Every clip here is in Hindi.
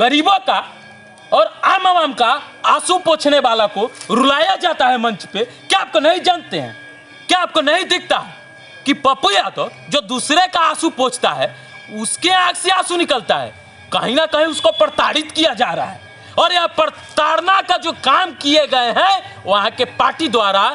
गरीबों का और आम आवाम का आंसू पोंछने वाला को रुलाया जाता है मंच पे। क्या आपको नहीं जानते हैं, क्या आपको नहीं दिखता है कि पप्पू यादव जो दूसरे का आंसू पोंछता है उसके आंख से आंसू निकलता है। कहीं ना कहीं उसको प्रताड़ित किया जा रहा है और यह प्रताड़ना का जो काम किए गए हैं वहाँ के पार्टी द्वारा,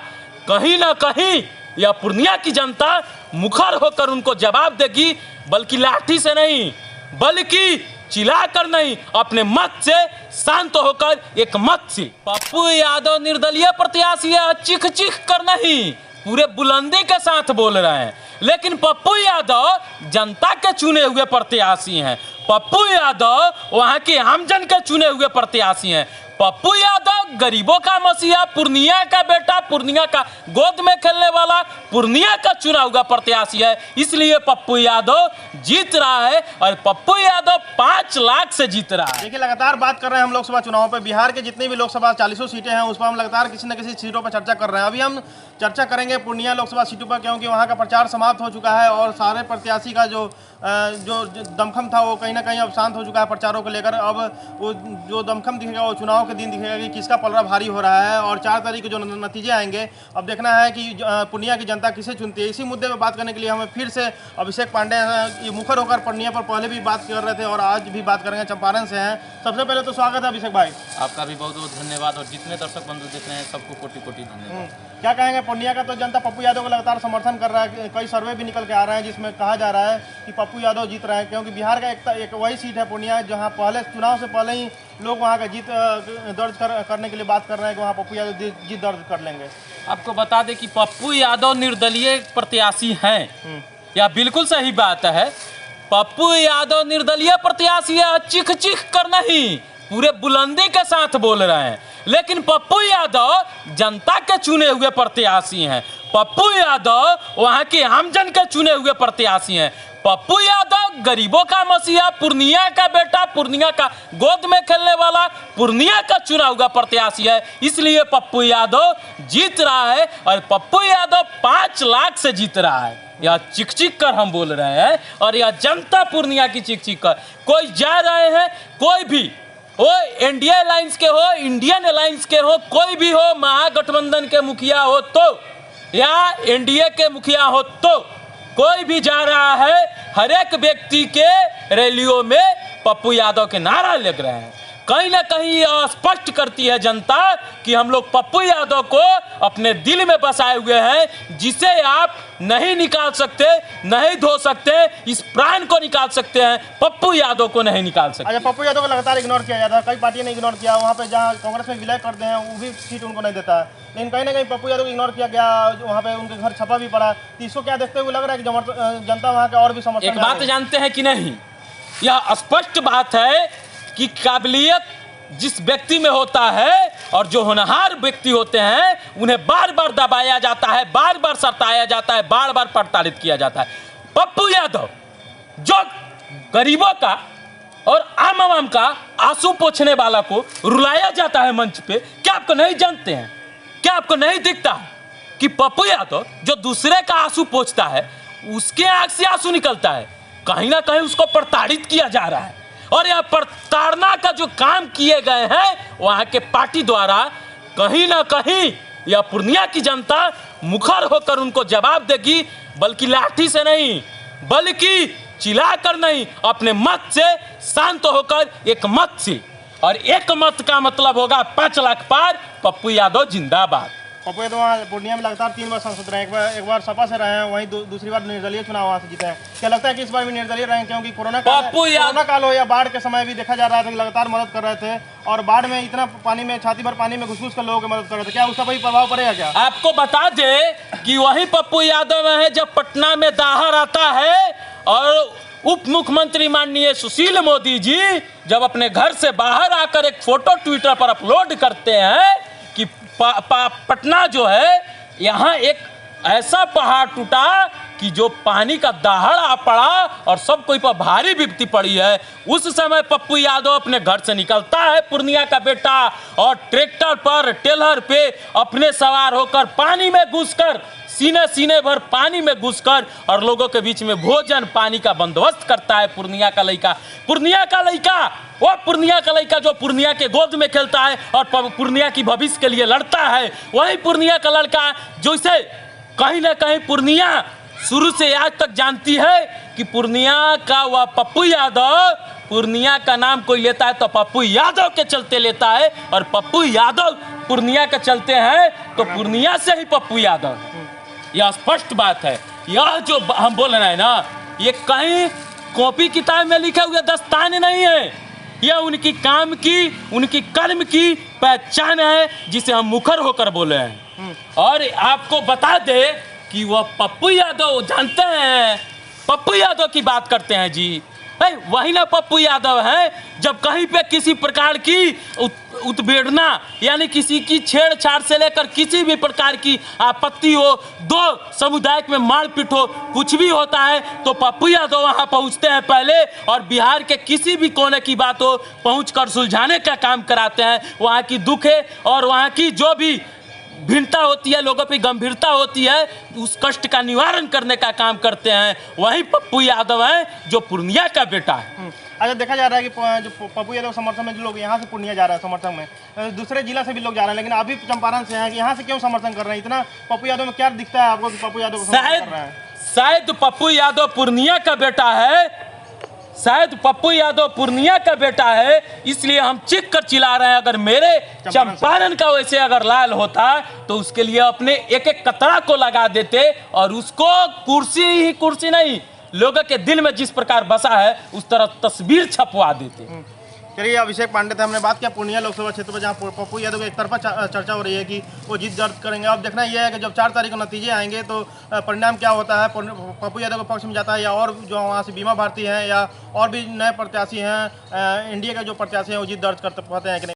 कहीं ना कहीं यह पूर्णिया की जनता मुखर होकर उनको जवाब देगी, बल्कि लाठी से नहीं बल्कि चिल्लाकर नहीं, अपने मत से शांत होकर एक मत से। पप्पू यादव निर्दलीय प्रत्याशी है, चीख चीख कर नहीं, पूरे बुलंदी के साथ बोल रहे हैं। लेकिन पप्पू यादव जनता के चुने हुए प्रत्याशी हैं। पप्पू यादव वहाँ के आमजन के चुने हुए प्रत्याशी हैं। पप्पू यादव गरीबों का मसीहा, पूर्णिया का बेटा, पूर्णिया का गोद में खेलने वाला, पूर्णिया का चुना हुआ प्रत्याशी है। इसलिए पप्पू यादव जीत रहा है और पप्पू यादव 5 लाख से जीत रहा है। देखिए, लगातार बात कर रहे हैं हम लोकसभा चुनाव पे। बिहार के जितनी भी लोकसभा 40 सीटें हैं उस पर हम लगातार किसी न किसी सीटों पर चर्चा कर रहे हैं। अभी हम चर्चा करेंगे पूर्णिया लोकसभा सीटों पर, क्योंकि वहाँ का प्रचार समाप्त हो चुका है और सारे प्रत्याशी का जो दमखम था वो कहीं ना कहीं अब शांत हो चुका है प्रचारों को लेकर। अब वो जो दमखम दिखेगा वो चुनाव के दिन दिखेगा कि किसका पलड़ा भारी हो रहा है और 4 तारीख के जो नतीजे आएंगे, अब देखना है कि पूर्णिया की जनता किसे चुनती है। इसी मुद्दे पर बात करने के लिए हमें फिर से अभिषेक पांडे मुखर होकर पूर्णिया पर पहले भी बात कर रहे थे और आज भी बात करेंगे, चंपारण से हैं। सबसे पहले तो स्वागत है अभिषेक भाई। आपका भी बहुत बहुत धन्यवाद और जितने दर्शक बंधु देख रहे हैं सबको कोटि कोटि धन्यवाद। क्या कहेंगे, पूर्णिया का तो जनता पप्पू यादव को लगातार समर्थन कर रहा है। कई सर्वे भी निकल के आ रहे हैं जिसमें कहा जा रहा है कि पप्पू यादव जीत रहे हैं, क्योंकि बिहार का एक वही सीट है पूर्णिया जहां पहले चुनाव से पहले ही लोग वहां का जीत दर्ज करने के लिए बात कर रहे हैं कि वहां पप्पू यादव जीत दर्ज कर लेंगे। आपको बता दें कि पप्पू यादव निर्दलीय प्रत्याशी हैं, यह बिल्कुल सही बात है। पप्पू यादव निर्दलीय प्रत्याशी है, चीख चीख कर नहीं, पूरे बुलंदी के साथ बोल रहे हैं। लेकिन पप्पू यादव जनता के चुने हुए प्रत्याशी हैं। पप्पू यादव वहाँ के आमजन के चुने हुए प्रत्याशी हैं। पप्पू यादव गरीबों का मसीहा, पूर्णिया का बेटा, पूर्णिया का गोद में खेलने वाला, पूर्णिया का चुना हुआ प्रत्याशी है। इसलिए पप्पू यादव जीत रहा है और पप्पू यादव 5 लाख से जीत रहा है। यह चिक चिक कर हम बोल रहे हैं और यह जनता पूर्णिया की चिक चिक कर। कोई जा रहे हैं, कोई भी हो, एनडीए अलायंस के हो, इंडियन अलायंस के हो, कोई भी हो, महागठबंधन के मुखिया हो तो या एनडीए के मुखिया हो तो कोई भी जा रहा है, हर एक व्यक्ति के रैलियों में पप्पू यादव के नारा लग रहे हैं। कहीं ना कहीं यह स्पष्ट करती है जनता कि हम लोग पप्पू यादव को अपने दिल में बसाए हुए हैं, जिसे आप नहीं निकाल सकते, नहीं धो सकते, इस प्राण को निकाल सकते हैं, पप्पू यादव को नहीं निकाल सकते। अच्छा, पप्पू यादव को लगातार इग्नोर किया जाता है, कई पार्टियों ने इग्नोर किया। वहाँ पे जहाँ कांग्रेस में विलय करते हैं वो भी सीट उनको नहीं देता है, लेकिन कहीं ना कहीं पप्पू यादव को इग्नोर किया गया। वहाँ पे उनके घर छपा भी पड़ा। तो इसको क्या देखते हुए लग रहा है कि जनता वहाँ का और भी समर्थन। एक बात जानते हैं कि नहीं, यह स्पष्ट बात है कि काबिलियत जिस व्यक्ति में होता है और जो होनहार व्यक्ति होते हैं उन्हें बार बार दबाया जाता है, बार बार सताया जाता है, बार बार प्रताड़ित किया जाता है। पप्पू यादव जो गरीबों का और आम आवाम का आंसू पोंछने वाला को रुलाया जाता है मंच पे, क्या आपको नहीं जानते हैं, क्या आपको नहीं दिखता है कि पप्पू यादव जो दूसरे का आंसू पोंछता है उसके आंख से आंसू निकलता है। कहीं ना कहीं उसको प्रताड़ित किया जा रहा है और यह प्रताड़ना का जो काम किए गए हैं वहाँ के पार्टी द्वारा, कहीं ना कहीं यह पूर्णिया की जनता मुखर होकर उनको जवाब देगी, बल्कि लाठी से नहीं बल्कि चिल्लाकर नहीं, अपने मत से शांत होकर एक मत से। और एक मत का मतलब होगा 5 लाख पार। पप्पू यादव जिंदाबाद। पप्पू यादव वहाँ पूर्णिया में लगातार 3 बार सांसद रहे हैं। एक बार सपा से रहे हैं, वहीं दूसरी बार निर्दलीय चुनाव वहाँ से जीते हैं। क्या लगता है कि इस बार भी निर्दलीय रहे, क्योंकि कोरोना काल हो या बाढ़ के समय भी देखा जा रहा था कि लगातार मदद कर रहे थे और बाढ़ में इतना पानी में, छाती भर पानी में घुस कर लोगों की मदद कर रहे थे। क्या उसका कोई प्रभाव पड़ेगा क्या? आपको बता दे कि वही पप्पू यादव है जब पटना में दाहर आता है और उप मुख्यमंत्री माननीय सुशील मोदी जी जब अपने घर से बाहर आकर एक फोटो ट्विटर पर अपलोड करते हैं कि पटना जो है, यहाँ एक ऐसा पहाड़ टूटा कि जो पानी का दहाड़ आ पड़ा और सब कोई पर भारी विपत्ति पड़ी है। उस समय पप्पू यादव अपने घर से निकलता है, पूर्णिया का बेटा, और ट्रैक्टर पर, टेलर पे अपने सवार होकर पानी में घुसकर सीने सीने भर पानी में घुसकर और लोगों के बीच में भोजन पानी का बंदोबस्त करता है। पूर्णिया का लड़का वो पूर्णिया का लड़का जो पूर्णिया के गोद में खेलता है और पूर्णिया की भविष्य के लिए लड़ता है, वही पूर्णिया का लड़का जो इसे कहीं ना कहीं पूर्णिया शुरू से आज तक जानती है कि पूर्णिया का वह पप्पू यादव, पूर्णिया का नाम कोई लेता है तो पप्पू यादव के चलते लेता है, और पप्पू यादव पूर्णिया के चलते हैं तो पूर्णिया से ही पप्पू यादव। यह स्पष्ट बात है। यह जो हम बोल रहे हैं ना, ये कहीं कॉपी किताब में लिखे हुए दस्ताने नहीं है, यह उनकी काम की, उनकी कर्म की पहचान है, जिसे हम मुखर होकर बोले हैं। और आपको बता दे कि वह पप्पू यादव, जानते हैं पप्पू यादव की बात करते हैं जी, वही ना पप्पू यादव है जब कहीं पे किसी प्रकार की उत्पीड़ना यानी किसी की छेड़छाड़ से लेकर किसी भी प्रकार की आपत्ति हो, दो समुदाय में मारपीट हो, कुछ भी होता है तो पप्पू यादव वहां पहुंचते हैं पहले, और बिहार के किसी भी कोने की बात हो पहुंचकर सुलझाने का काम कराते हैं। वहां की दुखे और वहां की जो भी भिन्नता होती है, लोगों पे गंभीरता होती है, उस कष्ट का निवारण करने का काम करते हैं। वही पप्पू यादव है जो पूर्णिया का बेटा है। अच्छा, देखा जा रहा है कि जो पप्पू यादव समर्थन में जो लोग यहाँ से पूर्णिया जा रहे हैं समर्थन में, दूसरे जिला से भी लोग जा रहे हैं, लेकिन अभी चंपारण से हैं कि यहाँ से क्यों समर्थन कर रहे हैं? इतना पप्पू यादव में क्या दिखता है आपको कि पप्पू यादव समर्थन कर रहे हैं? शायद पप्पू यादव पूर्णिया का बेटा है, शायद पप्पू यादव पूर्णिया का बेटा है, इसलिए हम चीख कर चिल्ला रहे हैं। अगर मेरे चंपारण का वैसे अगर लाल होता तो उसके लिए अपने एक एक कतरा को लगा देते और उसको कुर्सी नहीं, लोगों के दिल में जिस प्रकार बसा है उस तरह तस्वीर छपवा देते। चलिए, अभिषेक पांडे थे, हमने बात किया पूर्णिया लोकसभा क्षेत्र पर, जहाँ पप्पू यादव की एक तरफा चर्चा हो रही है कि वो जीत दर्ज करेंगे। अब देखना यह है कि जब 4 तारीख को नतीजे आएंगे तो परिणाम क्या होता है, पप्पू यादव के पक्ष में जाता है या और जो वहाँ से बीमा भारती हैं या और भी नए प्रत्याशी हैं, इंडिया के जो प्रत्याशी हैं वो जीत दर्ज कर पाते हैं कि नहीं।